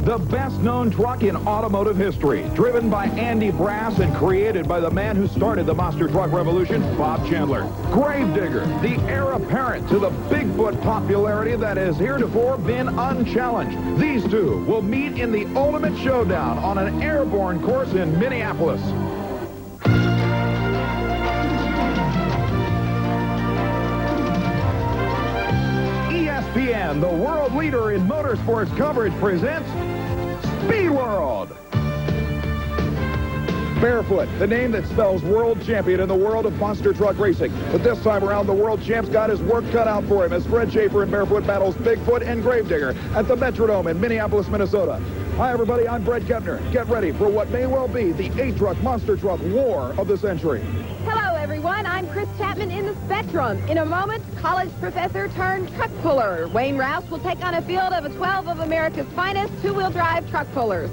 the best-known truck in automotive history, driven by Andy Brass and created by the man who started the monster truck revolution, Bob Chandler. Gravedigger, the heir apparent to the Bigfoot popularity that has heretofore been unchallenged. These two will meet in the ultimate showdown on an airborne course in Minneapolis. ESPN, the world leader in motorsports coverage, presents Speedworld. Barefoot, the name that spells world champion in the world of monster truck racing. But this time around, the world champ's got his work cut out for him as Fred Schaefer and Barefoot battles Bigfoot and Gravedigger at the Metrodome in Minneapolis, Minnesota. Hi, everybody. I'm Bret Kepner. Get ready for what may well be the 8-truck monster truck war of the century. Hello, everyone. I'm Kris Chapman in the Spectrum. In a moment, college professor turned truck puller Wayne Rouse will take on a field of 12 of America's finest two-wheel drive truck pullers.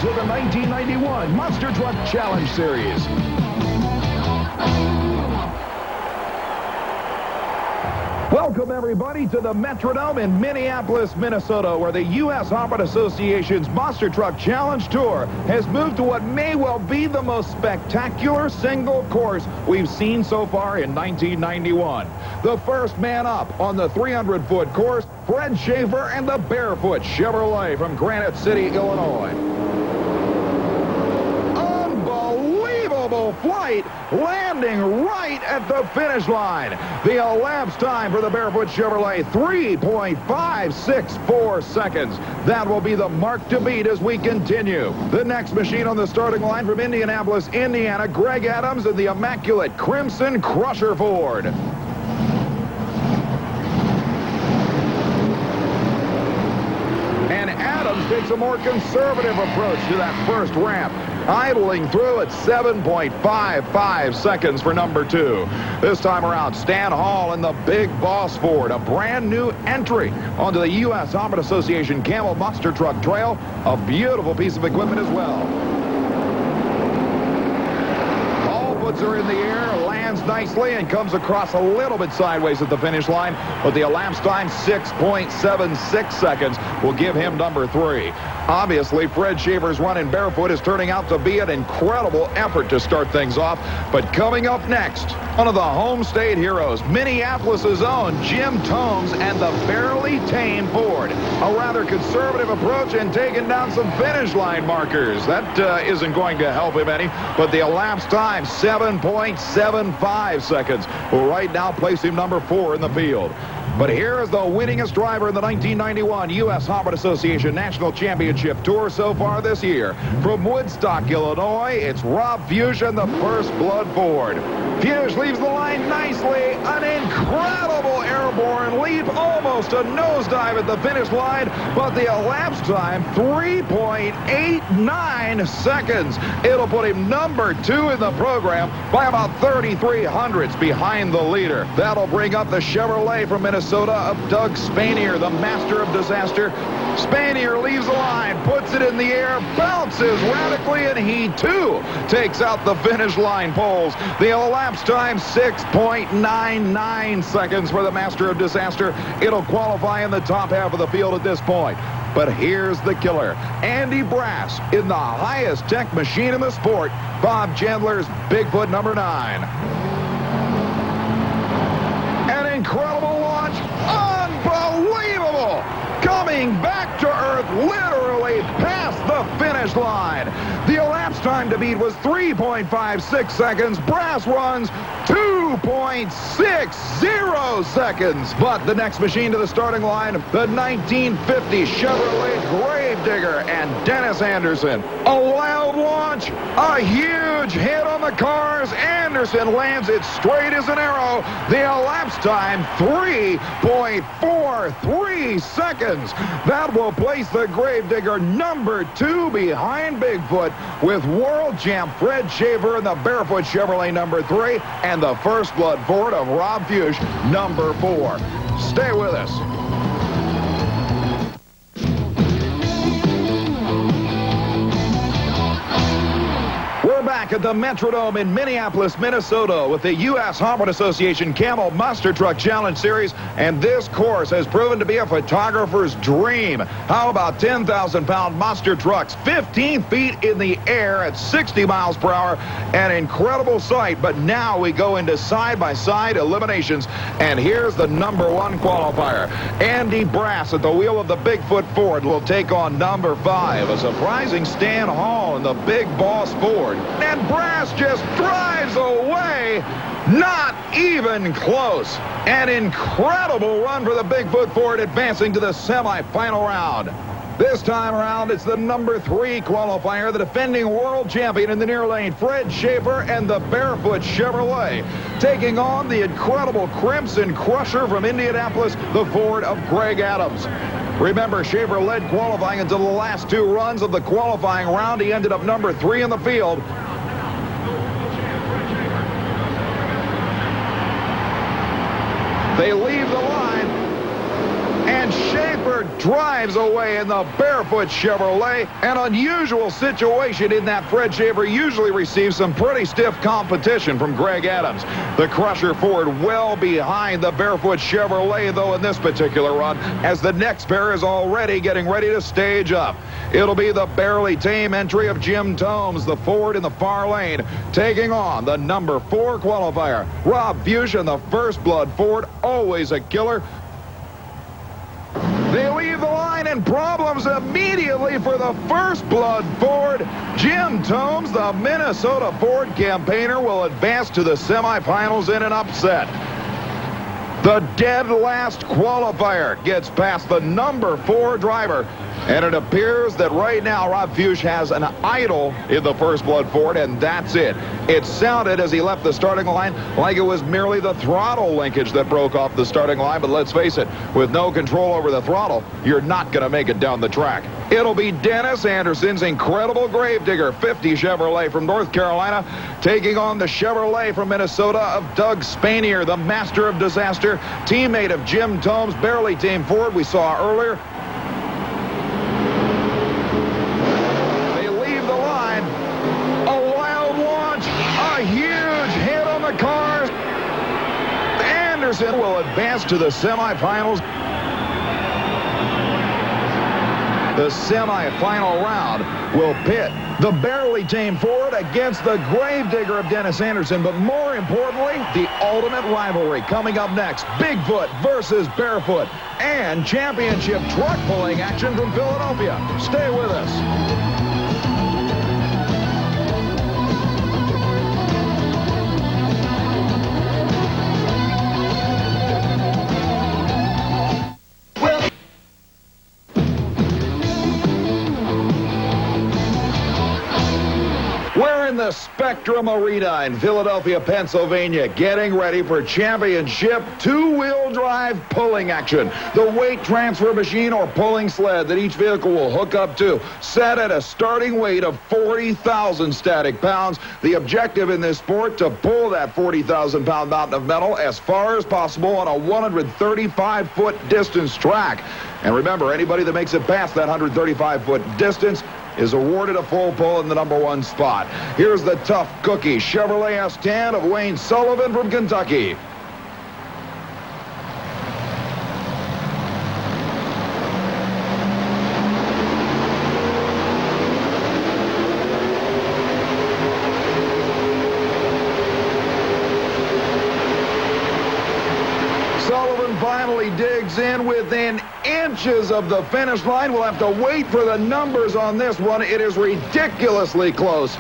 To the 1991 Monster Truck Challenge Series. Welcome, everybody, to the Metrodome in Minneapolis, Minnesota, where the USHRA Association's Monster Truck Challenge Tour has moved to what may well be the most spectacular single course we've seen so far in 1991. The first man up on the 300-foot course, Fred Schaefer and the Barefoot Chevrolet from Granite City, Illinois. Flight, landing right at the finish line. The elapsed time for the Barefoot Chevrolet, 3.564 seconds. That will be the mark to beat as we continue. The next machine on the starting line from Indianapolis, Indiana, Greg Adams and the immaculate Crimson Crusher Ford. And Adams takes a more conservative approach to that first ramp, idling through at 7.55 seconds for number 2. This time around, Stan Hall in the Big Boss Ford, a brand new entry onto the USHRA Association Camel Monster Truck Trail. A beautiful piece of equipment as well. All puts her in the air, lands nicely, and comes across a little bit sideways at the finish line, but the elapsed time, 6.76 seconds, will give him number 3. Obviously, Fred Schaefer's run in Barefoot is turning out to be an incredible effort to start things off. But coming up next, one of the home state heroes, Minneapolis' own Jim Tomes and the barely tame Ford. A rather conservative approach and taking down some finish line markers. That isn't going to help him any, but the elapsed time, 7.75 seconds, will right now place him number 4 in the field. But here is the winningest driver in the 1991 USHRA Association National Championship Tour so far this year. From Woodstock, Illinois, it's Rob Fuge and the First Blood Ford. Fuge leaves the line nicely. An incredible airborne leap, almost a nosedive at the finish line, but the elapsed time, 3.89 seconds. It'll put him number 2 in the program by about 3/300ths behind the leader. That'll bring up the Chevrolet from Minnesota of Doug Spanier, the master of disaster. Spanier leaves the line, puts it in the air, bounces radically, and he too takes out the finish line poles. The elapsed time, 6.99 seconds for the master of disaster. It'll qualify in the top half of the field at this point. But here's the killer, Andy Brass in the highest tech machine in the sport, Bob Chandler's Bigfoot number 9. An incredible launch, unbelievable! Coming back to earth, literally past the finish line. The elapsed time to beat was 3.56 seconds. Brass runs 2.60 seconds. But the next machine to the starting line, the 1950 Chevrolet Gravedigger and Dennis Anderson. A loud launch, a huge hit on the cars. Anderson lands it straight as an arrow. The elapsed time, 3.43 seconds. That will place the Gravedigger number 2 behind Bigfoot, with world champ Fred Schaefer and the Barefoot Chevrolet number 3 and the First Blood Ford of Rob Fuge number 4. Stay with us. We're back at the Metrodome in Minneapolis, Minnesota with the USHRA Association Camel Monster Truck Challenge Series, and this course has proven to be a photographer's dream. How about 10,000-pound monster trucks, 15 feet in the air at 60 miles per hour, an incredible sight, but now we go into side-by-side eliminations, and here's the number 1 qualifier. Andy Brass at the wheel of the Bigfoot Ford will take on number 5, a surprising Stan Hall in the Big Boss Ford. And Brass just drives away. Not even close. An incredible run for the Bigfoot Ford, advancing to the semifinal round. This time around, it's the number 3 qualifier, the defending world champion in the near lane, Fred Schaefer and the Barefoot Chevrolet, taking on the incredible Crimson Crusher from Indianapolis, the Ford of Greg Adams. Remember, Schaefer led qualifying until the last 2 runs of the qualifying round. He ended up number 3 in the field. They leave the line, and Schaefer drives away in the Barefoot Chevrolet. An unusual situation in that Fred Schaefer usually receives some pretty stiff competition from Greg Adams. The Crusher Ford well behind the Barefoot Chevrolet, though, in this particular run, as the next pair is already getting ready to stage up. It'll be the barely tame entry of Jim Tomes, the Ford in the far lane, taking on the number 4 qualifier, Rob Fuchs and the First Blood Ford, always a killer. They leave the line, and problems immediately for the First Blood Ford. Jim Tomes, the Minnesota Ford campaigner, will advance to the semifinals in an upset. The dead last qualifier gets past the number 4 driver, and it appears that right now Rob Fuchs has an idol in the First Blood Ford, and that's it. It sounded as he left the starting line like it was merely the throttle linkage that broke off the starting line, but let's face it, with no control over the throttle, you're not going to make it down the track. It'll be Dennis Anderson's incredible Gravedigger 50 Chevrolet from North Carolina, taking on the Chevrolet from Minnesota of Doug Spanier, the master of disaster, teammate of Jim Tomes' barely tame Ford we saw earlier. They leave the line. A wild launch, a huge hit on the cars. Anderson will advance to the semifinals. The semifinal round will pit the barely tame Ford against the Gravedigger of Dennis Anderson, but more importantly, the ultimate rivalry coming up next. Bigfoot versus Barefoot, and championship truck pulling action from Philadelphia. Stay with us. We're in the Spectrum Arena in Philadelphia, Pennsylvania, getting ready for championship 2-wheel drive pulling action. The weight transfer machine or pulling sled that each vehicle will hook up to, set at a starting weight of 40,000 static pounds. The objective in this sport, to pull that 40,000-pound mountain of metal as far as possible on a 135-foot distance track. And remember, anybody that makes it past that 135-foot distance is awarded a full pull in the number 1 spot. Here's the tough cookie Chevrolet S10 of Wayne Sullivan from Kentucky. Sullivan finally digs in within inches of the finish line. We'll have to wait for the numbers on this one. It is ridiculously close.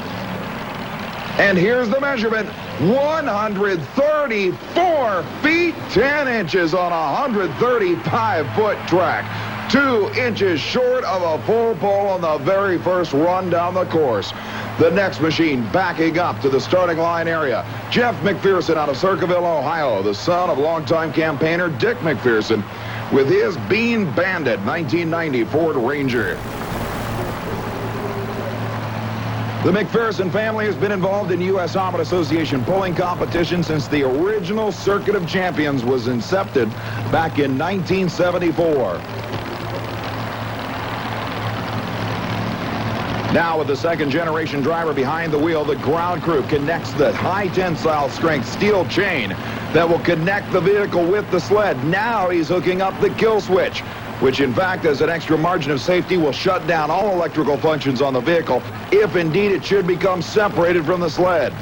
And here's the measurement. 134 feet 10 inches on a 135-foot track. 2 inches short of a full pull on the very first run down the course. The next machine backing up to the starting line area. Jeff McPherson out of Circleville, Ohio, the son of longtime campaigner Dick McPherson, with his Bean Bandit 1990 Ford Ranger. The McPherson family has been involved in U.S. Association pulling competition since the original Circuit of Champions was incepted back in 1974. Now with the second-generation driver behind the wheel, the ground crew connects the high tensile strength steel chain that will connect the vehicle with the sled. Now he's hooking up the kill switch, which in fact, as an extra margin of safety, will shut down all electrical functions on the vehicle if indeed it should become separated from the sled.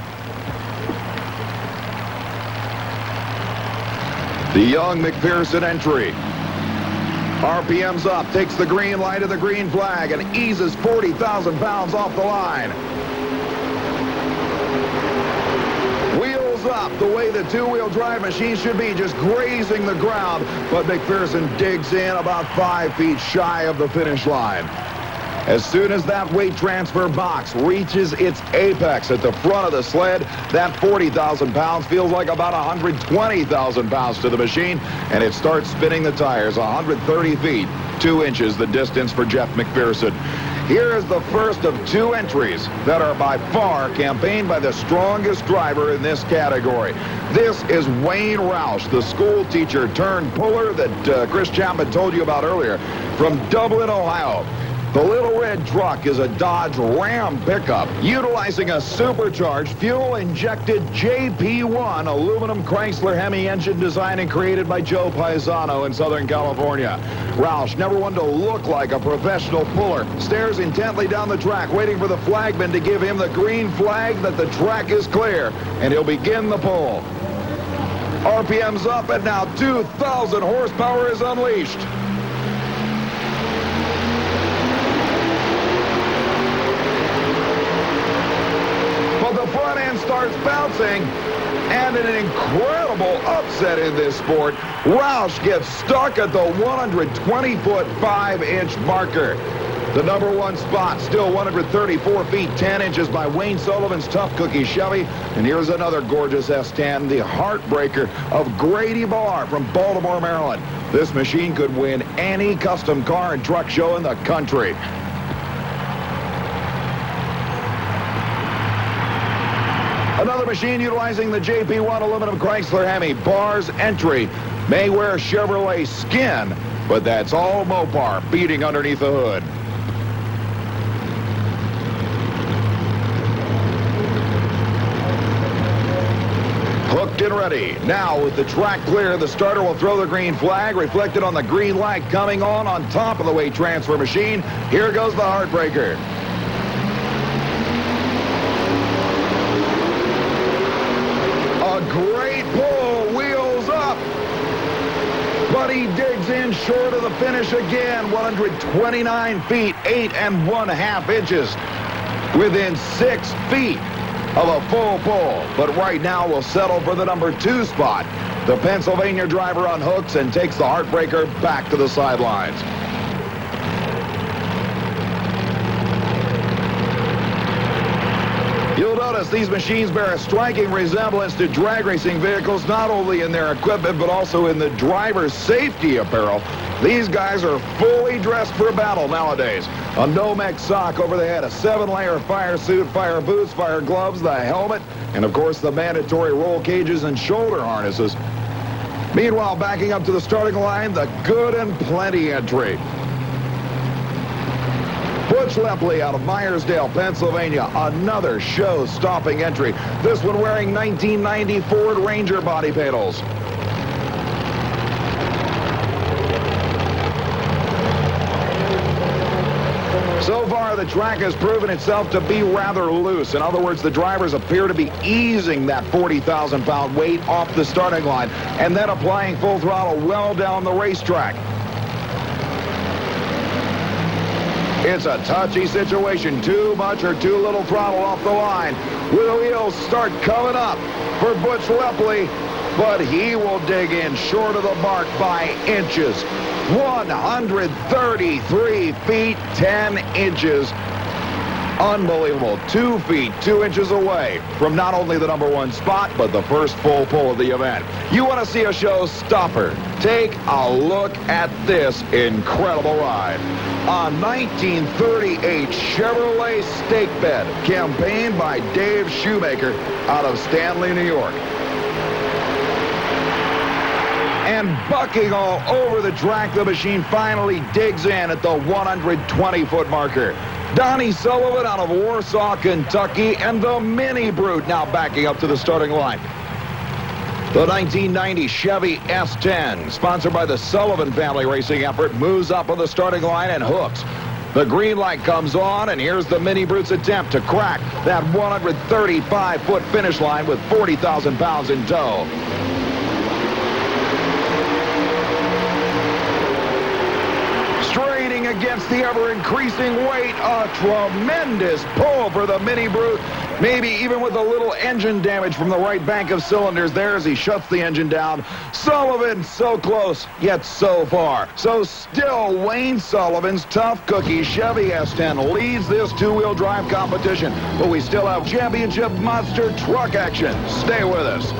The young McPherson entry. RPM's up, takes the green light of the green flag, and eases 40,000 pounds off the line. Wheels up the way the two-wheel drive machine should be, just grazing the ground, but McPherson digs in about 5 feet shy of the finish line. As soon as that weight transfer box reaches its apex at the front of the sled, that 40,000 pounds feels like about 120,000 pounds to the machine, and it starts spinning the tires 130 feet, 2 inches the distance for Jeff McPherson. Here is the first of 2 entries that are by far campaigned by the strongest driver in this category. This is Wayne Roush, the school teacher turned puller that Kris Chapman told you about earlier, from Dublin, Ohio. The little red truck is a Dodge Ram pickup utilizing a supercharged, fuel-injected JP1 aluminum Chrysler Hemi engine designed and created by Joe Paisano in Southern California. Roush, never one to look like a professional puller, stares intently down the track, waiting for the flagman to give him the green flag that the track is clear, and he'll begin the pull. RPM's up, and now 2,000 horsepower is unleashed. The front end starts bouncing, and an incredible upset in this sport. Roush gets stuck at the 120-foot 5-inch marker. The number 1 spot, still 134 feet 10 inches by Wayne Sullivan's Tough Cookie Chevy. And here's another gorgeous S10, the heartbreaker of Grady Barr from Baltimore, Maryland. This machine could win any custom car and truck show in the country. Another machine utilizing the JP1 aluminum Chrysler Hemi. Barr's entry may wear Chevrolet skin, but that's all Mopar beating underneath the hood. Hooked and ready. Now with the track clear, the starter will throw the green flag, reflected on the green light coming on top of the weight transfer machine. Here goes the heartbreaker. Great pull, wheels up, but he digs in short of the finish again. 129 feet, 8½ inches, within 6 feet of a full pull. But right now we'll settle for the number 2 spot. The Pennsylvania driver unhooks and takes the heartbreaker back to the sidelines. You'll notice these machines bear a striking resemblance to drag racing vehicles, not only in their equipment, but also in the driver's safety apparel. These guys are fully dressed for battle nowadays. A Nomex sock over the head, a 7-layer fire suit, fire boots, fire gloves, the helmet, and of course the mandatory roll cages and shoulder harnesses. Meanwhile, backing up to the starting line, the Good and Plenty entry. Butch Lepley out of Myersdale, Pennsylvania, another show-stopping entry. This one wearing 1990 Ford Ranger body panels. So far, the track has proven itself to be rather loose. In other words, the drivers appear to be easing that 40,000-pound weight off the starting line and then applying full throttle well down the racetrack. It's a touchy situation. Too much or too little throttle off the line. Wheels start coming up for Butch Lepley, but he will dig in short of the mark by inches. 133 feet 10 inches. Unbelievable. 2 feet, 2 inches away from not only the #1 spot, but the first full pull of the event. You want to see a showstopper? Take a look at this incredible ride. A 1938 Chevrolet stake bed, campaigned by Dave Shoemaker out of Stanley, New York. And bucking all over the track, the machine finally digs in at the 120-foot marker. Donnie Sullivan out of Warsaw, Kentucky, and the Mini Brute now backing up to the starting line. The 1990 Chevy S10, sponsored by the Sullivan family racing effort, moves up on the starting line and hooks. The green light comes on, and here's the Mini Brute's attempt to crack that 135-foot finish line with 40,000 pounds in tow. Straining against the ever-increasing weight, a tremendous pull for the Mini Brute. Maybe even with a little engine damage from the right bank of cylinders there as he shuts the engine down. Sullivan so close, yet so far. So still Wayne Sullivan's tough cookie Chevy S10 leads this two-wheel drive competition. But we still have championship monster truck action. Stay with us.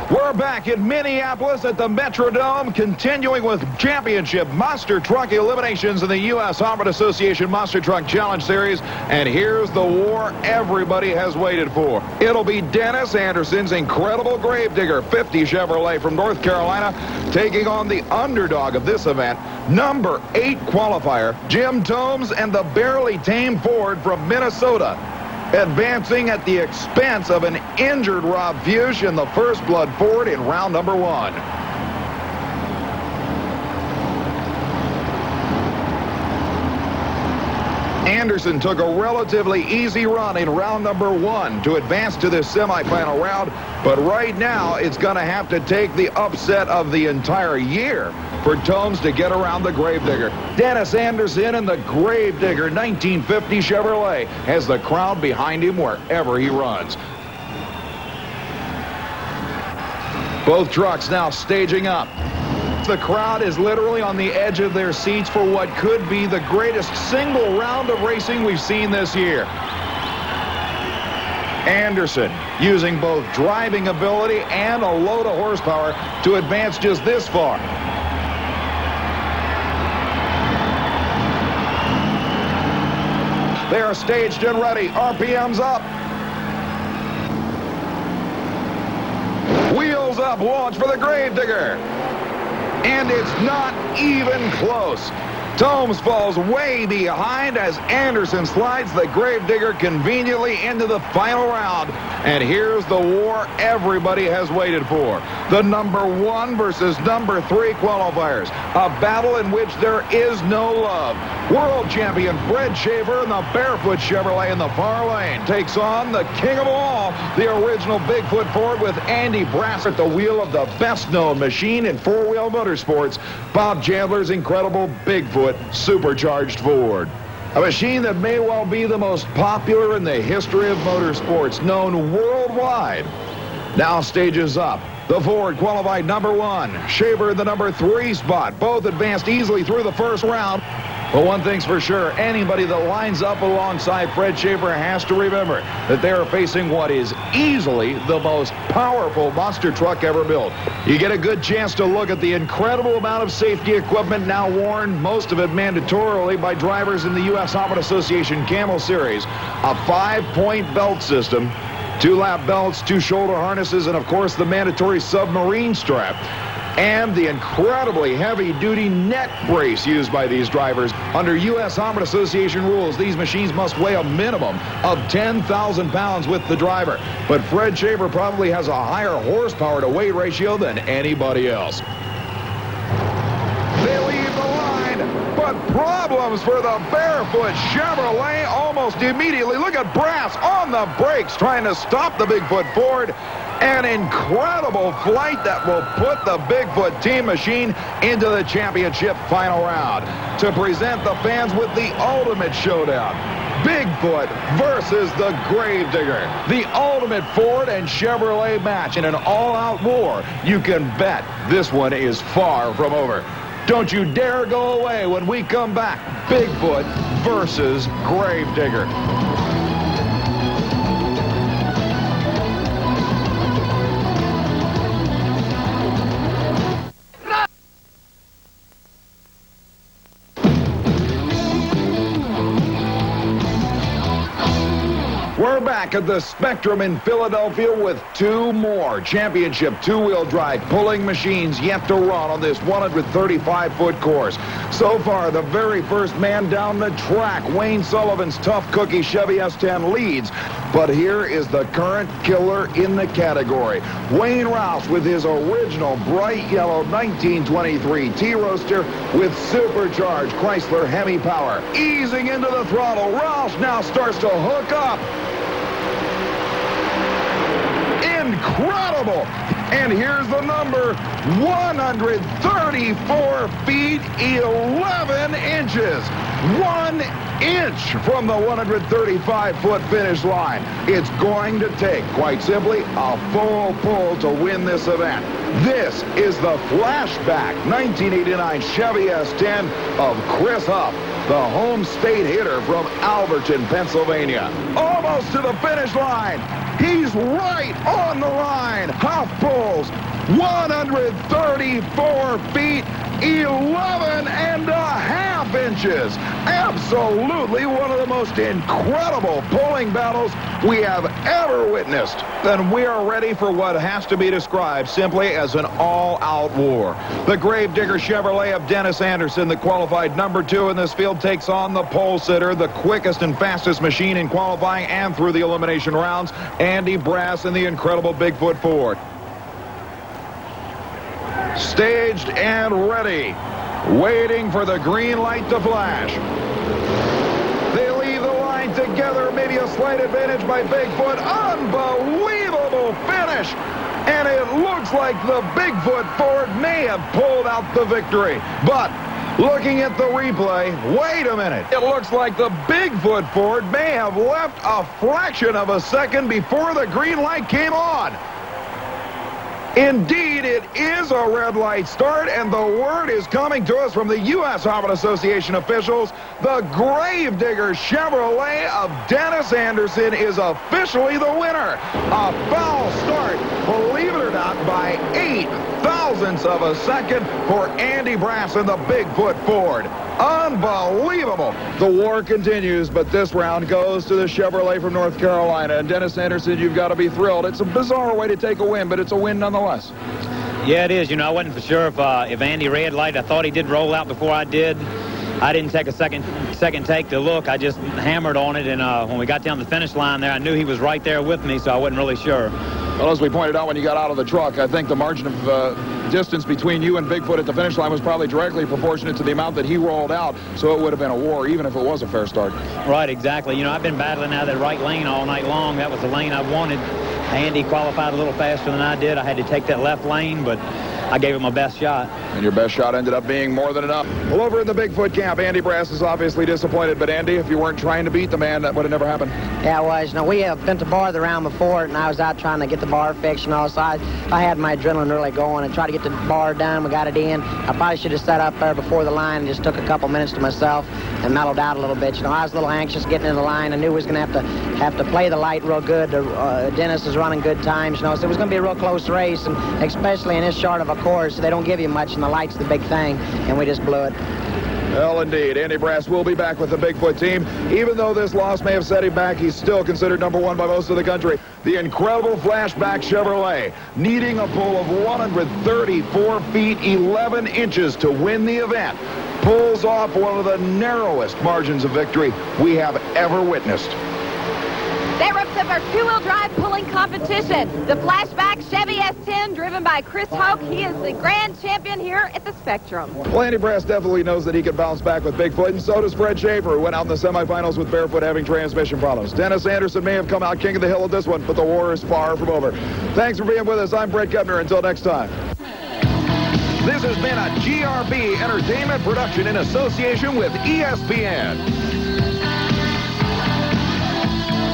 We're back in Minneapolis at the Metrodome, continuing with championship monster truck eliminations in the USHRA Association Monster Truck Challenge Series. And here's the war everybody has waited for. It'll be Dennis Anderson's incredible Gravedigger 50 Chevrolet from North Carolina taking on the underdog of this event, number 8 qualifier, Jim Tomes and the barely tame Ford from Minnesota. Advancing at the expense of an injured Rob Fuchs in the First Blood Ford in round number 1. Anderson took a relatively easy run in round number 1 to advance to this semifinal round, but right now it's going to have to take the upset of the entire year for Tomes to get around the Gravedigger. Dennis Anderson in the Gravedigger 1950 Chevrolet has the crowd behind him wherever he runs. Both trucks now staging up. The crowd is literally on the edge of their seats for what could be the greatest single round of racing we've seen this year. Anderson using both driving ability and a load of horsepower to advance just this far. They are staged and ready. RPM's up. Wheels up, launch for the Gravedigger. And it's not even close. Tomes falls way behind as Anderson slides the Gravedigger conveniently into the final round. And here's the war everybody has waited for. The number 1 versus number 3 qualifiers. A battle in which there is no love. World champion Bret Shaver in the Barefoot Chevrolet in the far lane takes on the king of all, the original Bigfoot Ford with Andy Brass at the wheel of the best-known machine in four-wheel motorsports, Bob Chandler's incredible Bigfoot supercharged Ford. A machine that may well be the most popular in the history of motorsports, known worldwide. Now stages up. The Ford qualified number 1. Shaver in the number 3 spot. Both advanced easily through the first round. But one thing's for sure, anybody that lines up alongside Bret Shaver has to remember that they are facing what is easily the most powerful monster truck ever built. You get a good chance to look at the incredible amount of safety equipment now worn, most of it mandatorily by drivers in the USHRA Association Camel Series. A 5-point belt system, 2 lap belts, 2 shoulder harnesses, and of course the mandatory submarine strap. And the incredibly heavy-duty neck brace used by these drivers. Under USHRA Association rules, these machines must weigh a minimum of 10,000 pounds with the driver. But Bret Shaver probably has a higher horsepower to weight ratio than anybody else. They leave the line, but problems for the Barefoot Chevrolet almost immediately. Look at Brass on the brakes trying to stop the Bigfoot Ford. An incredible flight that will put the Bigfoot team machine into the championship final round to present the fans with the ultimate showdown. Bigfoot versus the Gravedigger. The ultimate Ford and Chevrolet match in an all-out war. You can bet this one is far from over. Don't you dare go away when we come back. Bigfoot versus Gravedigger. We're back at the Spectrum in Philadelphia with two more championship two-wheel drive pulling machines yet to run on this 135-foot course. So far, the very first man down the track, Wayne Sullivan's tough cookie Chevy S10 leads. But here is the current killer in the category. Wayne Rouse with his original bright yellow 1923 T-Roadster with supercharged Chrysler Hemi power. Easing into the throttle, Rouse now starts to hook up. Incredible! And here's the number, 134 feet, 11 inches. 1 inch from the 135-foot finish line. It's going to take, quite simply, a full pull to win this event. This is the flashback 1989 Chevy S10 of Kris, the home state hitter from Alberton, Pennsylvania. Almost to the finish line. He's right on the line. Huff pulls 134 feet, 11.5 inches. Absolutely one of the most incredible pulling battles we have ever witnessed. Then we are ready for what has to be described simply as an all-out war. The Gravedigger Chevrolet of Dennis Anderson, the qualified number 2 in this field, takes on the pole sitter, the quickest and fastest machine in qualifying and through the elimination rounds, Andy Brass in the incredible Bigfoot Ford. Staged and ready, waiting for the green light to flash. They leave the line together, maybe a slight advantage by Bigfoot. Unbelievable finish! And it looks like the Bigfoot Ford may have pulled out the victory. But looking at the replay, wait a minute. It looks like the Bigfoot Ford may have left a fraction of a second before the green light came on. Indeed, it is a red light start, and the word is coming to us from the USHRA Association officials. The Gravedigger Chevrolet of Dennis Anderson is officially the winner. A foul start, believe it or not, by 8 thousandths of a second for Andy Brass and the Bigfoot Ford. Unbelievable. The war continues, but this round goes to the Chevrolet from North Carolina. And Dennis Anderson, you've got to be thrilled. It's a bizarre way to take a win, but it's a win nonetheless. Yeah, it is. You know, I wasn't for sure if Andy red light. I thought he did roll out before I did. I didn't take a second take to look. I just hammered on it, and when we got down the finish line there, I knew he was right there with me, so I wasn't really sure. Well, as we pointed out when you got out of the truck, I think the margin of distance between you and Bigfoot at the finish line was probably directly proportionate to the amount that he rolled out, so it would have been a war, even if it was a fair start. Right, exactly. You know, I've been battling out of that right lane all night long. That was the lane I wanted. Andy qualified a little faster than I did. I had to take that left lane, but I gave it my best shot. And your best shot ended up being more than enough. Well, over in the Bigfoot camp, Andy Brass is obviously disappointed. But, Andy, if you weren't trying to beat the man, that would have never happened. Yeah, it was. You know, we have been to bar the round before, and I was out trying to get the bar fixed and all. So I had my adrenaline really going and tried to get the bar done. We got it in. I probably should have set up there before the line and just took a couple minutes to myself and mellowed out a little bit. You know, I was a little anxious getting in the line. I knew we was going to have to play the light real good. Dennis is running good times, you know, so it was going to be a real close race, and especially in this short of a course, they don't give you much, and the light's the big thing, and we just blew it. Well, indeed. Andy Brass will be back with the Bigfoot team. Even though this loss may have set him back, he's still considered number 1 by most of the country. The incredible flashback Chevrolet, needing a pull of 134 feet, 11 inches to win the event, pulls off one of the narrowest margins of victory we have ever witnessed. That wraps up our two-wheel drive pulling competition. The flashback Chevy S10 driven by Kris. He is the grand champion here at the Spectrum. Well, Andy Brass definitely knows that he can bounce back with Bigfoot, and so does Fred Schaefer, who went out in the semifinals with Barefoot having transmission problems. Dennis Anderson may have come out king of the hill at this one, but the war is far from over. Thanks for being with us. I'm Bret Kepner. Until next time. This has been a GRB Entertainment production in association with ESPN.